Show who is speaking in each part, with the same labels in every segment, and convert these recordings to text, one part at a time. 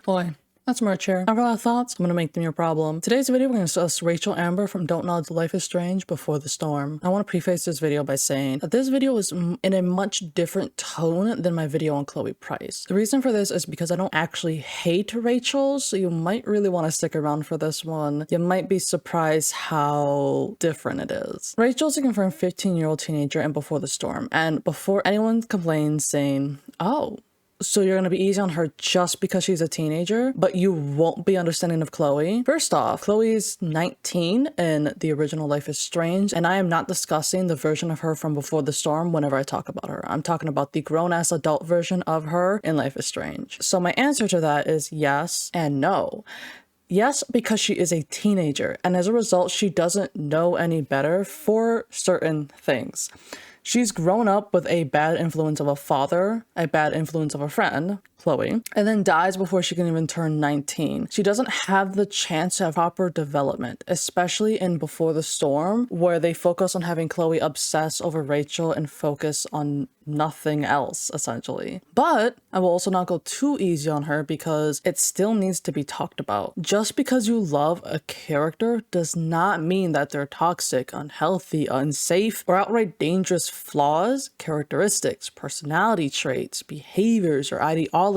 Speaker 1: Boy, that's Merch here. I've got a lot of thoughts. I'm gonna make them your problem. Today's video, we're gonna discuss Rachel Amber from Don't Nod's Life is Strange Before the Storm. I want to preface this video by saying that this video is in a much different tone than my video on Chloe Price. The reason for this is because I don't actually hate Rachel, so you might really want to stick around for this one. You might be surprised how different it is. Rachel's a confirmed 15-year-old teenager in Before the Storm, and before anyone complains saying, oh, so you're gonna be easy on her just because she's a teenager, but you won't be understanding of Chloe? First off, Chloe's 19 in the original Life is Strange, and I am not discussing the version of her from Before the Storm whenever I talk about her. I'm talking about the grown-ass adult version of her in Life is Strange. So my answer to that is yes and no. Yes, because she is a teenager, and as a result, she doesn't know any better for certain things. She's grown up with a bad influence of a father, a bad influence of a friend, Chloe, and then dies before she can even turn 19. She doesn't have the chance to have proper development, especially in Before the Storm, where they focus on having Chloe obsess over Rachel and focus on nothing else, essentially. But I will also not go too easy on her because it still needs to be talked about. Just because you love a character does not mean that they're toxic, unhealthy, unsafe, or outright dangerous flaws, characteristics, personality traits, behaviors, or ideologies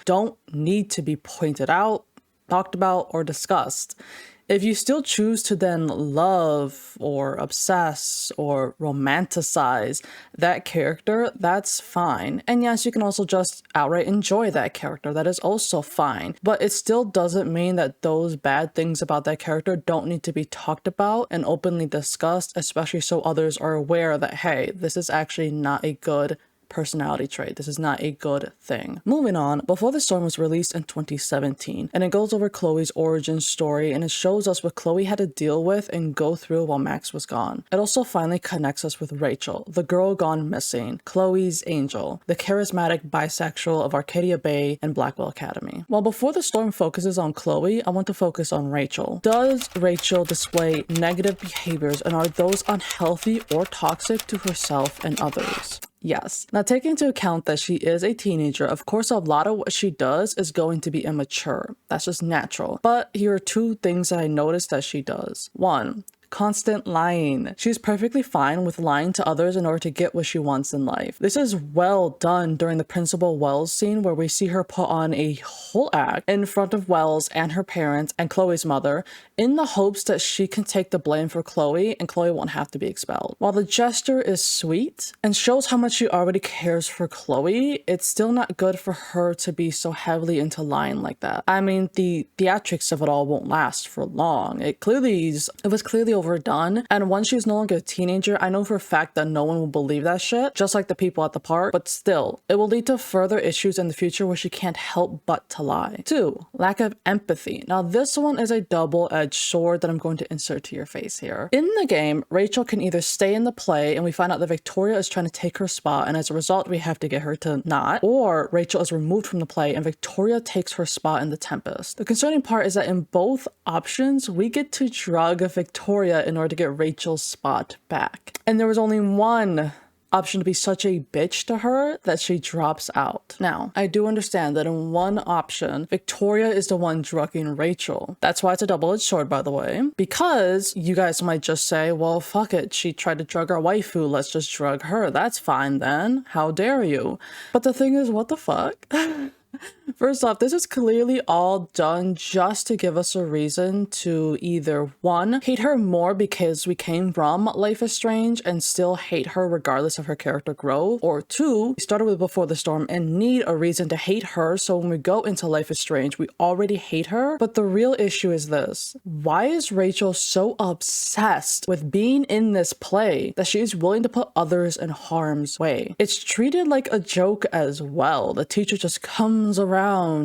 Speaker 1: don't need to be pointed out, talked about, or discussed. If you still choose to then love or obsess or romanticize that character, that's fine. And yes, you can also just outright enjoy that character. That is also fine. But it still doesn't mean that those bad things about that character don't need to be talked about and openly discussed, especially so others are aware that, hey, this is actually not a good personality trait. This is not a good thing. Moving on, Before the Storm was released in 2017, and it goes over Chloe's origin story, and it shows us what Chloe had to deal with and go through while Max was gone. It also finally connects us with Rachel, the girl gone missing, Chloe's angel, the charismatic bisexual of Arcadia Bay and Blackwell Academy. While Before the Storm focuses on Chloe, I want to focus on Rachel. Does Rachel display negative behaviors, and are those unhealthy or toxic to herself and others? Yes. Now, taking into account that she is a teenager, of course, a lot of what she does is going to be immature. That's just natural. But here are two things that I noticed that she does. One, constant lying. She's perfectly fine with lying to others in order to get what she wants in life. This is well done during the Principal Wells scene where we see her put on a whole act in front of Wells and her parents and Chloe's mother in the hopes that she can take the blame for Chloe and Chloe won't have to be expelled. While the gesture is sweet and shows how much she already cares for Chloe, it's still not good for her to be so heavily into lying like that. I mean, the theatrics of it all won't last for long. It was clearly overdone, and once she's no longer a teenager, I know for a fact that no one will believe that shit, just like the people at the park, but still, it will lead to further issues in the future where she can't help but to lie. 2, lack of empathy. Now this one is a double-edged sword that I'm going to insert to your face here. In the game, Rachel can either stay in the play and we find out that Victoria is trying to take her spot, and as a result we have to get her to not, or Rachel is removed from the play and Victoria takes her spot in The Tempest. The concerning part is that in both options, we get to drug Victoria in order to get Rachel's spot back. And there was only one option to be such a bitch to her that she drops out. Now, I do understand that in one option, Victoria is the one drugging Rachel. That's why it's a double-edged sword, by the way, because you guys might just say, well, fuck it, she tried to drug our waifu, let's just drug her. That's fine then. How dare you? But the thing is, what the fuck? First off, this is clearly all done just to give us a reason to either 1, hate her more because we came from Life is Strange and still hate her regardless of her character growth, or 2, we started with Before the Storm and need a reason to hate her, so when we go into Life is Strange, we already hate her. But the real issue is this: why is Rachel so obsessed with being in this play that she is willing to put others in harm's way? It's treated like a joke as well. The teacher just comes around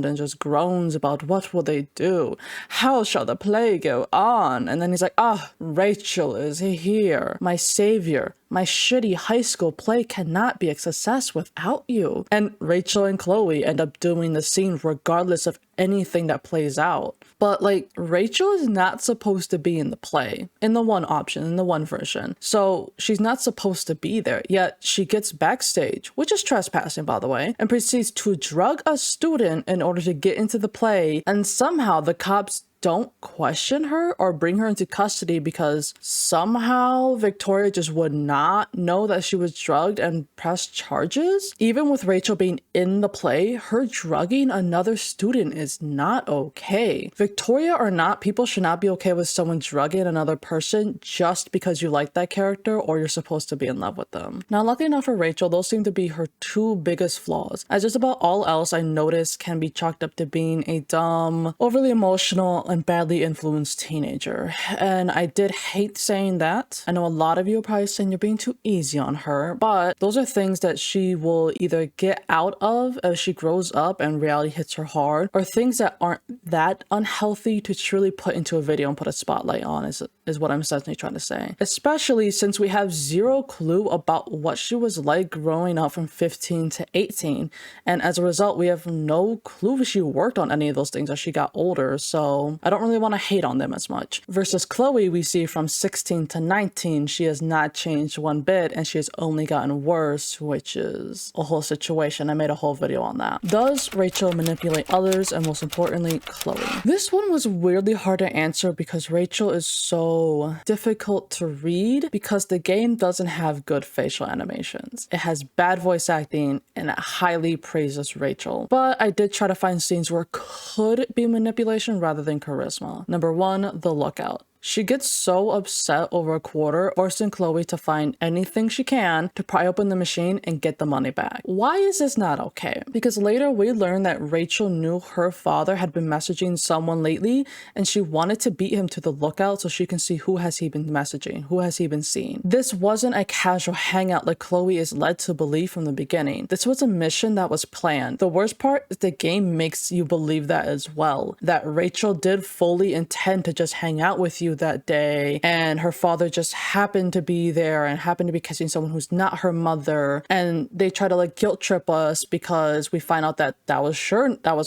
Speaker 1: and just groans about what will they do, how shall the play go on, and then he's like, Rachel is here, my savior, My shitty high school play cannot be a success without you. And Rachel and Chloe end up doing the scene regardless of anything that plays out. But like, Rachel is not supposed to be in the play, in the one option, in the one version. So she's not supposed to be there, yet she gets backstage, which is trespassing by the way, and proceeds to drug a student in order to get into the play, and somehow the cops don't question her or bring her into custody because somehow Victoria just would not know that she was drugged and press charges. Even with Rachel being in the play, her drugging another student is not okay. Victoria or not, people should not be okay with someone drugging another person just because you like that character or you're supposed to be in love with them. Now, lucky enough for Rachel, those seem to be her two biggest flaws, as just about all else I noticed can be chalked up to being a dumb, overly emotional, and badly influenced teenager. And I did hate saying that. I know a lot of you are probably saying you're being too easy on her, but those are things that she will either get out of as she grows up and reality hits her hard, or things that aren't that unhealthy to truly put into a video and put a spotlight on, is what I'm essentially trying to say. Especially since we have zero clue about what she was like growing up from 15 to 18. And as a result, we have no clue if she worked on any of those things as she got older. So I don't really want to hate on them as much. Versus Chloe, we see from 16 to 19, she has not changed one bit and she has only gotten worse, which is a whole situation. I made a whole video on that. Does Rachel manipulate others, and most importantly, Chloe? This one was weirdly hard to answer because Rachel is so difficult to read because the game doesn't have good facial animations. It has bad voice acting and it highly praises Rachel. But I did try to find scenes where it could be manipulation rather than charisma. Number one, the lookout. She gets so upset over a quarter, forcing Chloe to find anything she can to pry open the machine and get the money back. Why is this not okay? Because later we learn that Rachel knew her father had been messaging someone lately and she wanted to beat him to the lookout so she can see who has he been messaging, who has he been seeing. This wasn't a casual hangout like Chloe is led to believe from the beginning. This was a mission that was planned. The worst part is the game makes you believe that as well, that Rachel did fully intend to just hang out with you that day and her father just happened to be there and happened to be kissing someone who's not her mother, and they try to like guilt trip us because we find out that that was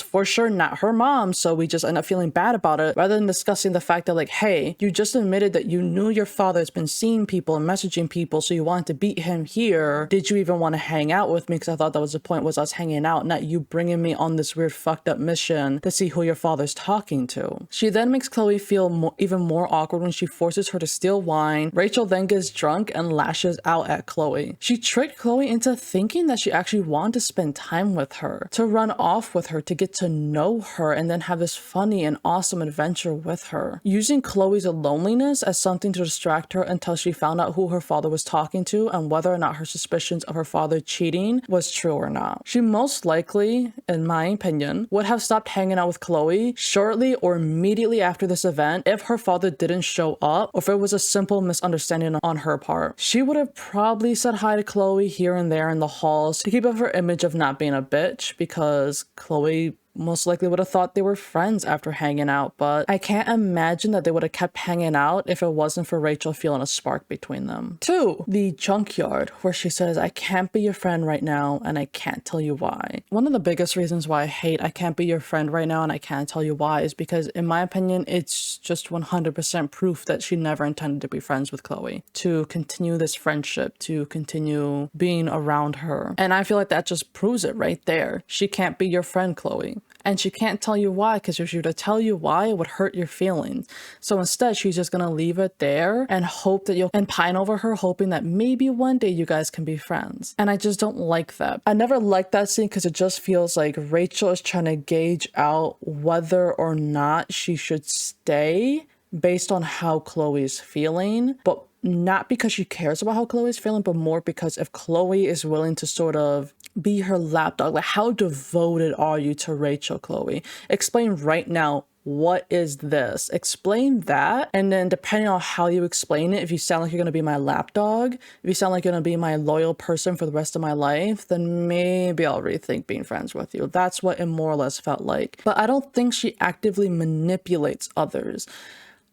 Speaker 1: for sure not her mom, so we just end up feeling bad about it rather than discussing the fact that like, hey, you just admitted that you knew your father's been seeing people and messaging people, so you wanted to beat him here. Did you even want to hang out with me? Because I thought that was the point, was us hanging out, not you bringing me on this weird fucked up mission to see who your father's talking to. She then makes Chloe feel even more awkward when she forces her to steal wine. Rachel then gets drunk and lashes out at Chloe. She tricked Chloe into thinking that she actually wanted to spend time with her, to run off with her, to get to know her, and then have this funny and awesome adventure with her, using Chloe's loneliness as something to distract her until she found out who her father was talking to and whether or not her suspicions of her father cheating was true or not. She most likely, in my opinion, would have stopped hanging out with Chloe shortly or immediately after this event if her father didn't show up, or if it was a simple misunderstanding on her part. She would have probably said hi to Chloe here and there in the halls to keep up her image of not being a bitch, because Chloe most likely would have thought they were friends after hanging out, but I can't imagine that they would have kept hanging out if it wasn't for Rachel feeling a spark between them. 2. The junkyard, where she says, I can't be your friend right now and I can't tell you why. One of the biggest reasons why I hate I can't be your friend right now and I can't tell you why is because, in my opinion, it's just 100% proof that she never intended to be friends with Chloe, to continue this friendship, to continue being around her. And I feel like that just proves it right there. She can't be your friend, Chloe. And she can't tell you why, because if she were to tell you why, it would hurt your feelings. So instead, she's just gonna leave it there and hope that you'll, and pine over her, hoping that maybe one day you guys can be friends. And I just don't like that. I never liked that scene because it just feels like Rachel is trying to gauge out whether or not she should stay based on how Chloe's feeling, but not because she cares about how Chloe's feeling, but more because if Chloe is willing to sort of be her lapdog, like, how devoted are you to Rachel, Chloe? Explain right now, what is this? Explain that, and then depending on how you explain it, if you sound like you're going to be my lapdog, if you sound like you're going to be my loyal person for the rest of my life, then maybe I'll rethink being friends with you. That's what it more or less felt like. But I don't think she actively manipulates others.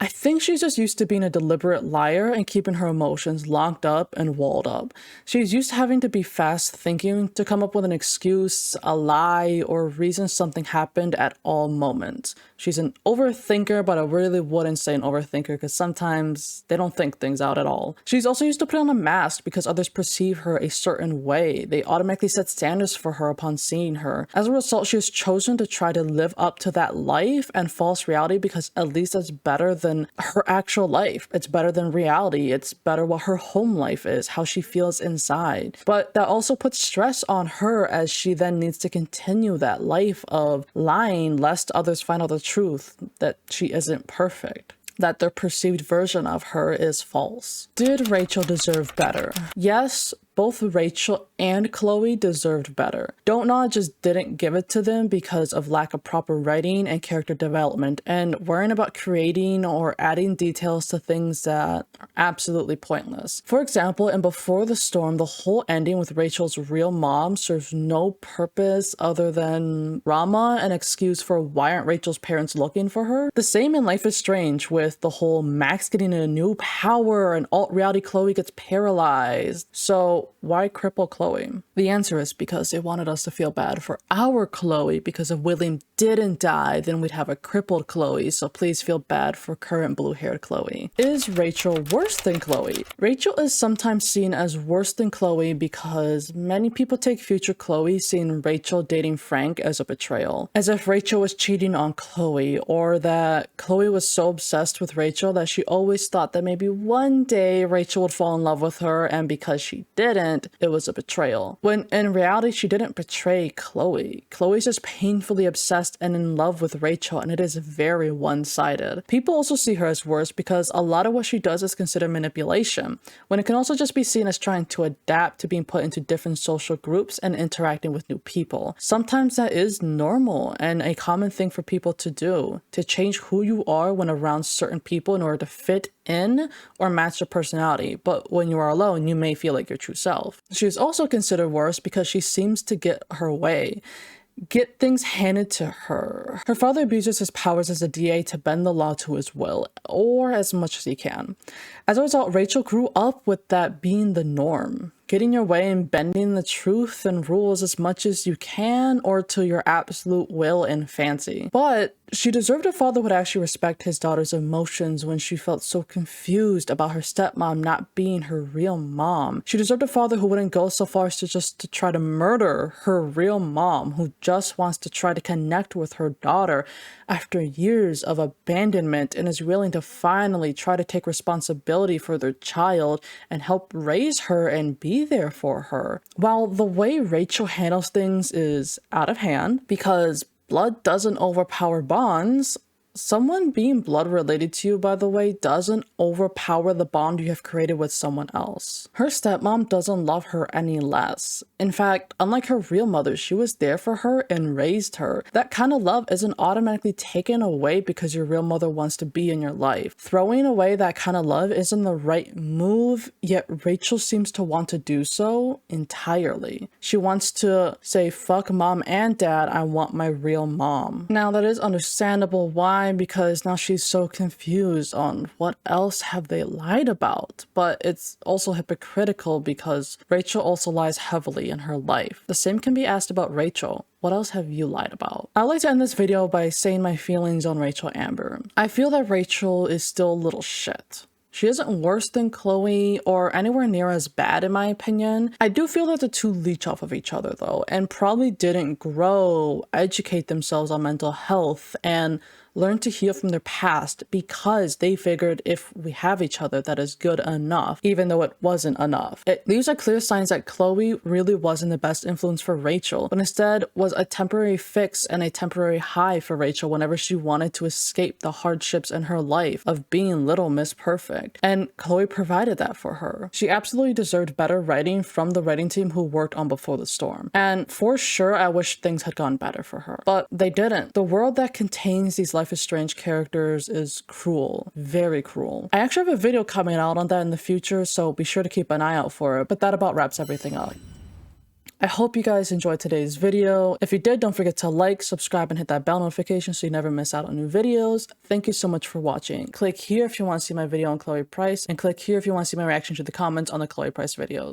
Speaker 1: I think she's just used to being a deliberate liar and keeping her emotions locked up and walled up. She's used to having to be fast thinking to come up with an excuse, a lie, or reason something happened at all moments. She's an overthinker, but I really wouldn't say an overthinker because sometimes they don't think things out at all. She's also used to put on a mask because others perceive her a certain way. They automatically set standards for her upon seeing her. As a result, she has chosen to try to live up to that life and false reality because at least that's better than her actual life. It's better than reality. It's better what her home life is, how she feels inside. But that also puts stress on her as she then needs to continue that life of lying lest others find out the truth that she isn't perfect, that their perceived version of her is false. Did Rachel deserve better? Yes, both Rachel and Chloe deserved better. Don't Nod just didn't give it to them because of lack of proper writing and character development and worrying about creating or adding details to things that are absolutely pointless. For example, in Before the Storm, the whole ending with Rachel's real mom serves no purpose other than drama, an excuse for why aren't Rachel's parents looking for her. The same in Life is Strange with the whole Max getting a new power and alt-reality Chloe gets paralyzed. So why cripple Chloe? The answer is because they wanted us to feel bad for our Chloe, because if William didn't die, then we'd have a crippled Chloe, so please feel bad for current blue-haired Chloe. Is Rachel worse than Chloe? Rachel is sometimes seen as worse than Chloe because many people take future Chloe seeing Rachel dating Frank as a betrayal, as if Rachel was cheating on Chloe, or that Chloe was so obsessed with Rachel that she always thought that maybe one day Rachel would fall in love with her, and because she didn't, it was a betrayal. When in reality, she didn't betray Chloe. Chloe's just painfully obsessed and in love with Rachel, and it is very one-sided. People also see her as worse because a lot of what she does is considered manipulation, when it can also just be seen as trying to adapt to being put into different social groups and interacting with new people. Sometimes that is normal and a common thing for people to do, to change who you are when around certain people in order to fit in or match their personality, but when you are alone, you may feel like your true self. She is also considered worse because she seems to get her way, get things handed to her. Her father abuses his powers as a DA to bend the law to his will, or as much as he can. As a result, Rachel grew up with that being the norm. Getting your way and bending the truth and rules as much as you can or to your absolute will and fancy. But she deserved a father who would actually respect his daughter's emotions when she felt so confused about her stepmom not being her real mom. She deserved a father who wouldn't go so far as to try to murder her real mom, who just wants to try to connect with her daughter after years of abandonment and is willing to finally try to take responsibility for their child and help raise her and be there for her. While the way Rachel handles things is out of hand because blood doesn't overpower bonds, someone being blood related to you, by the way, doesn't overpower the bond you have created with someone else. Her stepmom doesn't love her any less. In fact, unlike her real mother, she was there for her and raised her. That kind of love isn't automatically taken away because your real mother wants to be in your life. Throwing away that kind of love isn't the right move, yet Rachel seems to want to do so entirely. She wants to say, fuck mom and dad, I want my real mom. Now that is understandable why, because now she's so confused on what else have they lied about. But it's also hypocritical because Rachel also lies heavily in her life. The same can be asked about Rachel. What else have you lied about? I'd like to end this video by saying my feelings on Rachel Amber. I feel that Rachel is still a little shit. She isn't worse than Chloe or anywhere near as bad in my opinion. I do feel that the two leech off of each other though, and probably didn't grow, educate themselves on mental health, and learn to heal from their past because they figured if we have each other, that is good enough, even though it wasn't enough. These are clear signs that Chloe really wasn't the best influence for Rachel, but instead was a temporary fix and a temporary high for Rachel whenever she wanted to escape the hardships in her life of being Little Miss Perfect. And Chloe provided that for her. She absolutely deserved better writing from the writing team who worked on Before the Storm. And for sure, I wish things had gone better for her, but they didn't. The world that contains these Life is Strange characters is cruel, very cruel. I actually have a video coming out on that in the future, so be sure to keep an eye out for it, but that about wraps everything up. I hope you guys enjoyed today's video. If you did, don't forget to like, subscribe, and hit that bell notification so you never miss out on new videos. Thank you so much for watching. Click here if you want to see my video on Chloe Price, and click here if you want to see my reaction to the comments on the Chloe Price videos.